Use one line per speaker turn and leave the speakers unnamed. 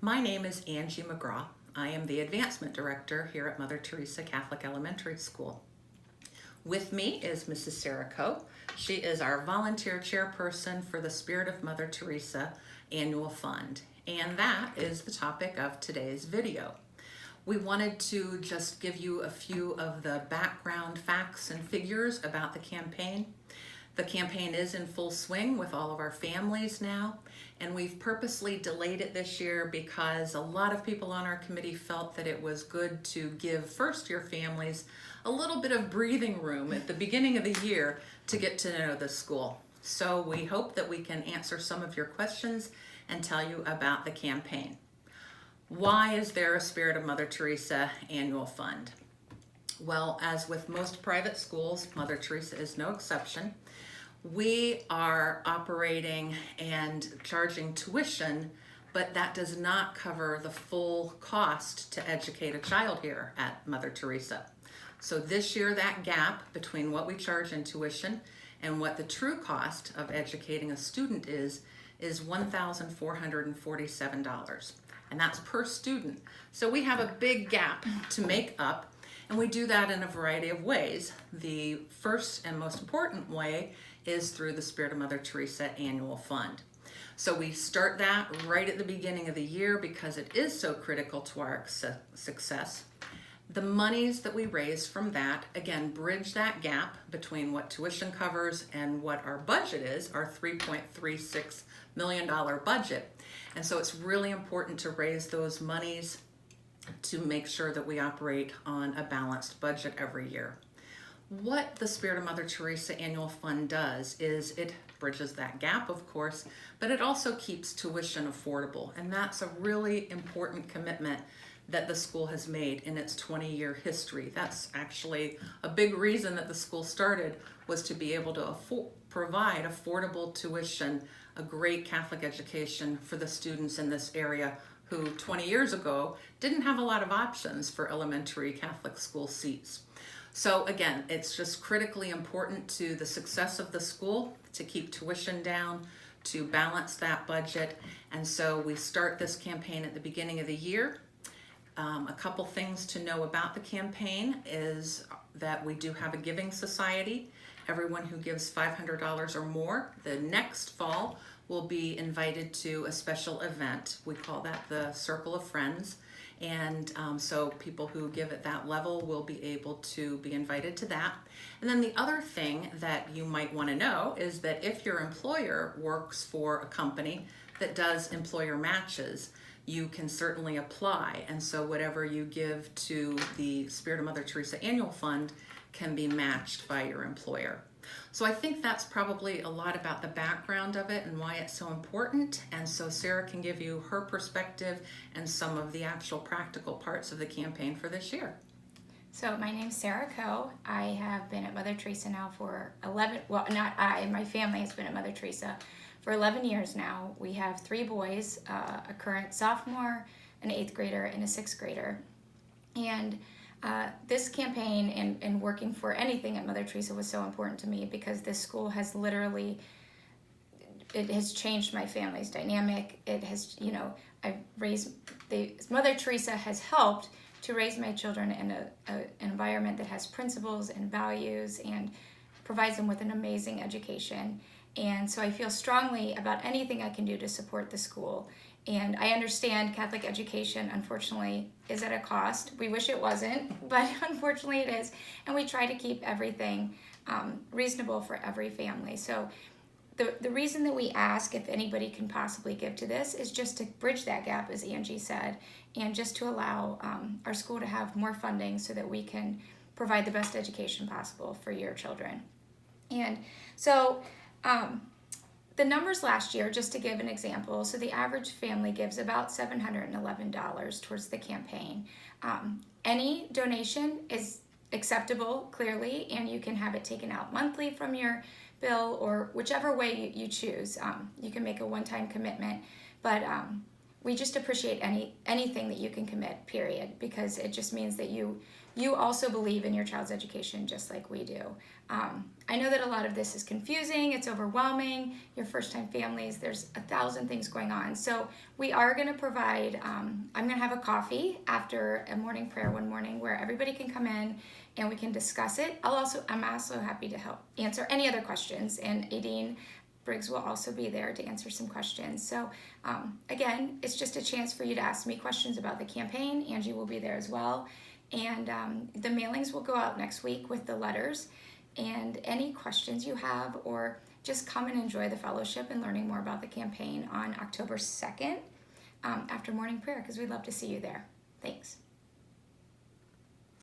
My name is Angie McGraw. I am the Advancement Director here at Mother Teresa Catholic Elementary School. With me is Mrs. Sarah Coe. She is our volunteer chairperson for the Spirit of Mother Teresa Annual Fund, and that is the topic of today's video. We wanted to just give you a few of the background facts and figures about the campaign. The campaign is in full swing with all of our families now, and we've purposely delayed it this year because a lot of people on our committee felt that it was good to give first-year families a little bit of breathing room at the beginning of the year to get to know the school. So we hope that we can answer some of your questions and tell you about the campaign. Why is there a Spirit of Mother Teresa Annual Fund? Well, as with most private schools, Mother Teresa is no exception. We are operating and charging tuition, but that does not cover the full cost to educate a child here at Mother Teresa. So this year, that gap between what we charge in tuition and what the true cost of educating a student is $1,447, and that's per student. So we have a big gap to make up, and we do that in a variety of ways. The first and most important way is through the Spirit of Mother Teresa Annual Fund. So we start that right at the beginning of the year because it is so critical to our success. The monies that we raise from that, again, bridge that gap between what tuition covers and what our budget is, our $3.36 million budget. And so it's really important to raise those monies to make sure that we operate on a balanced budget every year. What the Spirit of Mother Teresa Annual Fund does is it bridges that gap, of course, but it also keeps tuition affordable. And that's a really important commitment that the school has made in its 20-year history. That's actually a big reason that the school started, was to be able to provide affordable tuition, a great Catholic education for the students in this area who 20 years ago didn't have a lot of options for elementary Catholic school seats. So again, it's just critically important to the success of the school to keep tuition down, to balance that budget. And so we start this campaign at the beginning of the year. A couple things to know about the campaign is that we do have a giving society. Everyone who gives $500 or more the next fall will be invited to a special event. We call that the Circle of Friends. And so people who give at that level will be able to be invited to that. And then the other thing that you might want to know is that if your employer works for a company that does employer matches, you can certainly apply. And so whatever you give to the Spirit of Mother Teresa Annual Fund can be matched by your employer. So I think that's probably a lot about the background of it and why it's so important. And so Sarah can give you her perspective and some of the actual practical parts of the campaign for this year.
So my name's Sarah Coe. I have been at Mother Teresa now for 11, well, not I, my family has been at Mother Teresa for 11 years now. We have 3 boys, a current sophomore, an 8th grader, and a 6th grader. And this campaign and working for anything at Mother Teresa was so important to me because this school has literally, it has changed my family's dynamic. It has, Mother Teresa has helped to raise my children in an environment that has principles and values and provides them with an amazing education. And so I feel strongly about anything I can do to support the school. And I understand Catholic education, unfortunately, is at a cost. We wish it wasn't, but unfortunately it is. And we try to keep everything reasonable for every family. So the reason that we ask if anybody can possibly give to this is just to bridge that gap, as Angie said, and just to allow our school to have more funding so that we can provide the best education possible for your children. And so the numbers last year, just to give an example, so the average family gives about $711 towards the campaign. Any donation is acceptable, clearly, and you can have it taken out monthly from your bill or whichever way you choose. You can make a one-time commitment, but we just appreciate anything that you can commit, period, because it just means that you also believe in your child's education just like we do. I know that a lot of this is confusing, it's overwhelming, your first-time families, there's 1,000 things going on. So we are going to provide, I'm going to have a coffee after a morning prayer one morning where everybody can come in and we can discuss it. I'm also happy to help answer any other questions, and Aideen Briggs will also be there to answer some questions. So again, it's just a chance for you to ask me questions about the campaign. Angie will be there as well. And the mailings will go out next week with the letters. And any questions you have, or just come and enjoy the fellowship and learning more about the campaign on October 2nd after morning prayer, because we'd love to see you there. Thanks.